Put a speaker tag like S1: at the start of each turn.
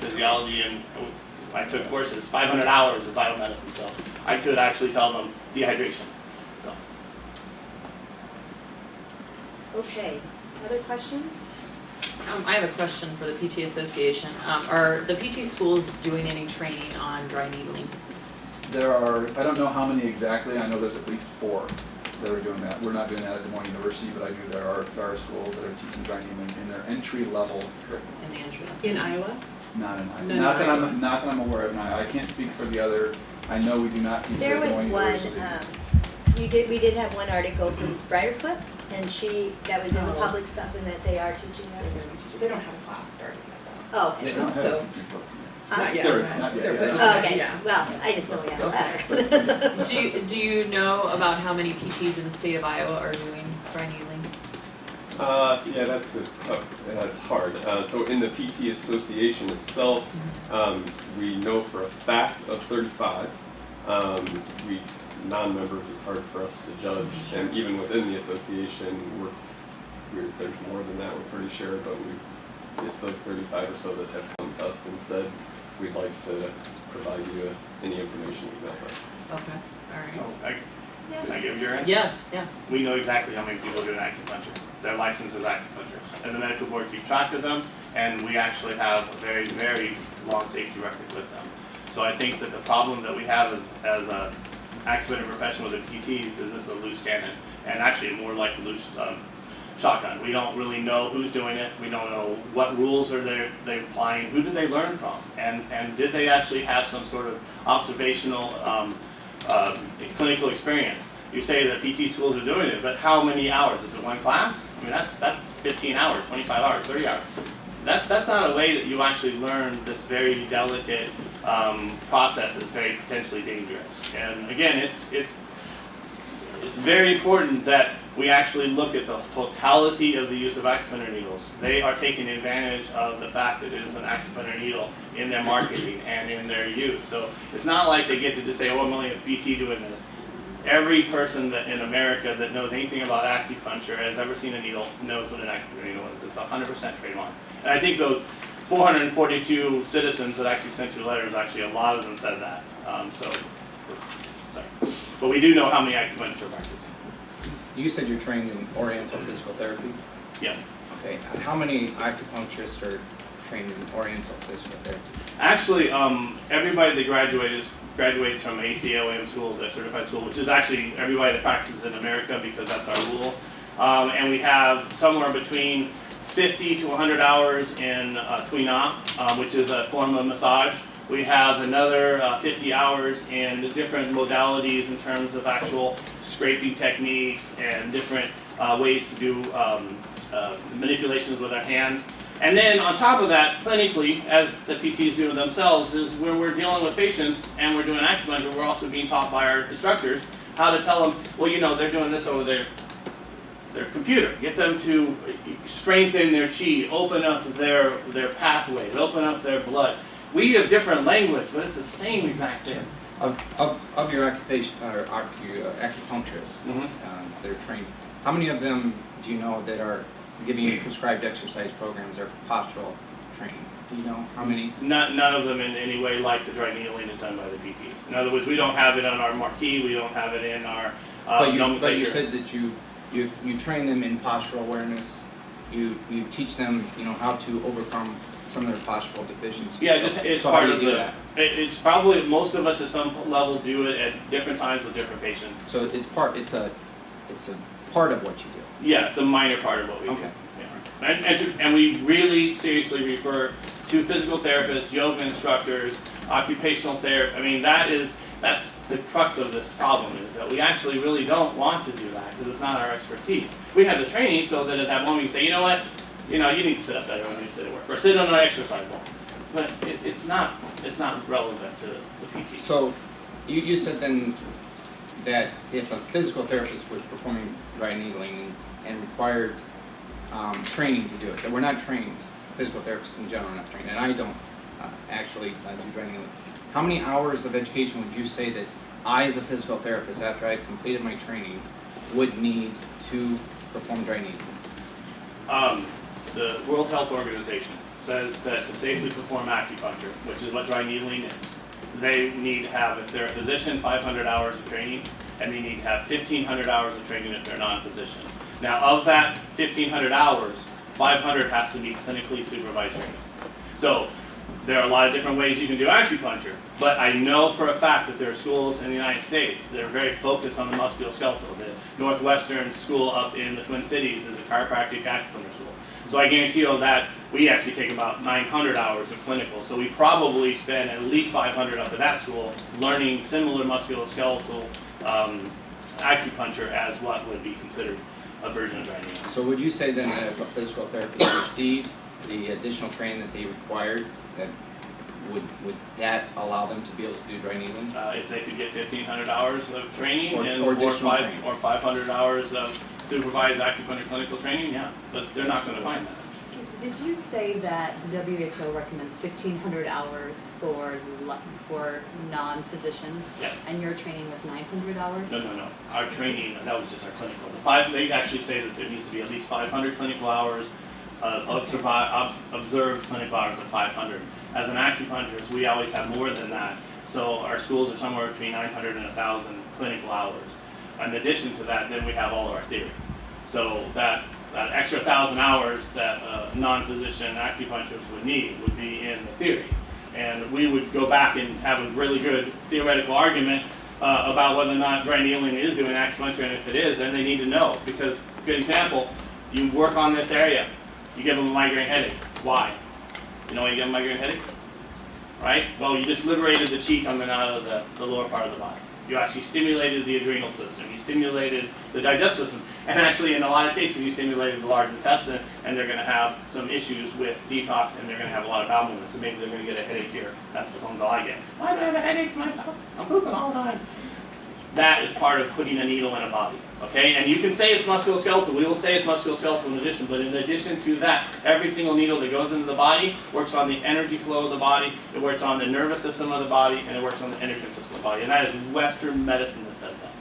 S1: physiology, and I took courses, 500 hours of biomedicine, so I could actually tell them dehydration. So.
S2: Okay, other questions?
S3: I have a question for the PT Association. Are the PT schools doing any training on dry needling?
S4: There are, I don't know how many exactly, I know there's at least 4 that are doing that. We're not doing that at Des Moines University, but I know there are schools that are teaching dry needling in their entry-level curriculum.
S3: In the entry level?
S5: In Iowa?
S4: Not in Iowa.
S5: No,
S4: Not that
S5: Iowa.
S4: I'm aware of in Iowa. I can't speak for the other, I know we do not teach
S2: There
S4: at Des
S2: was
S4: Moines
S2: one,
S4: University.
S2: we did have one article from Briarcliff, and that was in the
S5: Oh.
S2: public supplement, they are teaching that.
S5: They don't have a class starting yet
S2: Oh,
S4: They
S2: okay.
S4: don't have
S5: So-
S4: it.
S5: Not yet.
S4: There is, not yet.
S5: They're
S4: yeah.
S5: putting
S2: Oh,
S5: it,
S2: okay,
S5: yeah.
S2: well, I just know we have a letter.
S3: Do you know about how many PTs in the state of Iowa are doing dry needling?
S6: Yeah, that's hard. So in the PT Association itself, we know for a fact of 35. We non-members, it's hard for us to judge, and even within the association, there's more than that. We're pretty sure, but it's those 35 or so that have come to us and said we'd like to provide you any information you know.
S3: Okay, all right.
S1: Can I give you your answer?
S3: Yes, yeah.
S1: We know exactly how many people do acupuncture. They're licensed as acupuncturists. And the medical board keeps track of them, and we actually have a very, very long safety record with them. So I think that the problem that we have as a acupuncture professional with the PTs is this is a loose cannon, and actually more like a loose shotgun. We don't really know who's doing it. We don't know what rules are they applying. Who did they learn from? And did they actually have some sort of observational clinical experience? You say that PT schools are doing it, but how many hours? Is it one class? I mean, that's 15 hours, 25 hours, 30 hours. That's not a way that you actually learn this very delicate process that's very potentially dangerous. And again, it's very important that we actually look at the totality of the use of acupuncture needles. They are taking advantage of the fact that it is an acupuncture needle in their marketing and in their use. So it's not like they get to just say, oh, I'm only a PT doing this. Every person that in America that knows anything about acupuncture, has ever seen a needle, knows what an acupuncture needle is. It's 100% trademark. And I think those 442 citizens that actually sent you letters, actually a lot of them said that. Sorry. But we do know how many acupuncture practices.
S7: You said you're trained in Oriental physical therapy?
S1: Yes.
S7: Okay, how many acupuncturists are trained in Oriental physical therapy?
S1: Actually, everybody that graduates from ACLM school, the certified school, which is actually everybody that practices in America because that's our rule. And we have somewhere between 50 to 100 hours in Tuina, which is a form of massage. We have another 50 hours in the different modalities in terms of actual scraping techniques and different ways to do manipulations with our hands. And then on top of that, clinically, as the PTs do themselves, is where we're dealing with patients and we're doing acupuncture, we're also being taught by our instructors how to tell them, well, you know, they're doing this over their computer. Get them to strengthen their chi, open up their pathways, open up their blood. We have different language, but it's the same exact thing.
S7: Of your occupation or acupuncturists that are trained, how many of them do you know that are giving you prescribed exercise programs or postural training? Do you know how many?
S1: None of them in any way like the dry needling is done by the PTs. In other words, we don't have it on our marquee, we don't have it in our
S7: But you
S1: nomenclature.
S7: said that you train them in postural awareness. You teach them, you know, how to overcome some of their postural deficiencies.
S1: Yeah, it's
S7: so
S1: part
S7: how
S1: of
S7: do you do
S1: the.
S7: that?
S1: It's probably most of us at some level do it at different times with different patients.
S7: So it's a part of what you do.
S1: Yeah, it's a minor part of what we do.
S7: Okay.
S1: Yeah. And we really seriously refer to physical therapists, yoga instructors, occupational therapists. I mean, that's the crux of this problem, is that we actually really don't want to do that because it's not our expertise. We have the training so that at that moment you say, you know what, you need to sit up better when you sit at work, or sit on an exercise ball. But it's not relevant to the PT.
S7: So you said then that if a physical therapist was performing dry needling and required training to do it, that we're not trained, physical therapists in general are not trained, and I don't actually do dry needling. How many hours of education would you say that I, as a physical therapist, after I've completed my training, would need to perform dry needling?
S1: The World Health Organization says that to safely perform acupuncture, which is what dry needling is, they need to have, if they're a physician, 500 hours of training, and they need to have 1,500 hours of training if they're non-physician. Now, of that 1,500 hours, 500 has to be clinically supervised training. So there are a lot of different ways you can do acupuncture, but I know for a fact that there are schools in the United States that are very focused on the musculoskeletal. The Northwestern school up in the Twin Cities is a chiropractic acupuncture school. So I guarantee you that we actually take about 900 hours of clinical. So we probably spend at least 500 up at that school learning similar musculoskeletal acupuncture as what would be considered a version of dry needling.
S7: So would you say then that if a physical therapist received the additional training that they required, that would that allow them to be able to do dry needling?
S1: If they could get 1,500 hours of training
S7: Or
S1: and
S7: additional training.
S1: or 500 hours of supervised acupuncture clinical training, yeah, but they're not going to find that.
S8: Did you say that the WHO recommends 1,500 hours for non-physicians?
S1: Yes.
S8: And your training was 900 hours?
S1: No. Our training, that was just our clinical. They actually say that there needs to be at least 500 clinical hours, observed clinical hours of 500. As an acupuncturist, we always have more than that. So our schools are somewhere between 900 and 1,000 clinical hours. In addition to that, then we have all of our theory. So that extra 1,000 hours that a non-physician acupuncturist would need would be in the theory. And we would go back and have a really good theoretical argument about whether or not dry needling is doing acupuncture, and if it is, then they need to know. Because, good example, you work on this area, you give them a migraine headache. Why? You know why you give them a migraine headache? Right? Well, you just liberated the chi coming out of the lower part of the body. You actually stimulated the adrenal system, you stimulated the digestive system, and actually in a lot of cases you stimulated the large intestine, and they're going to have some issues with detox, and they're going to have a lot of bowel movement, so maybe they're going to get a headache here. That's the phone call I get. Why do I have a headache? I'm pooping all the time. That is part of putting a needle in a body, okay? And you can say it's musculoskeletal, we will say it's musculoskeletal in addition, but in addition to that, every single needle that goes into the body works on the energy flow of the body, it works on the nervous system of the body, and it works on the endocrine system of the body, and that is Western medicine that says that.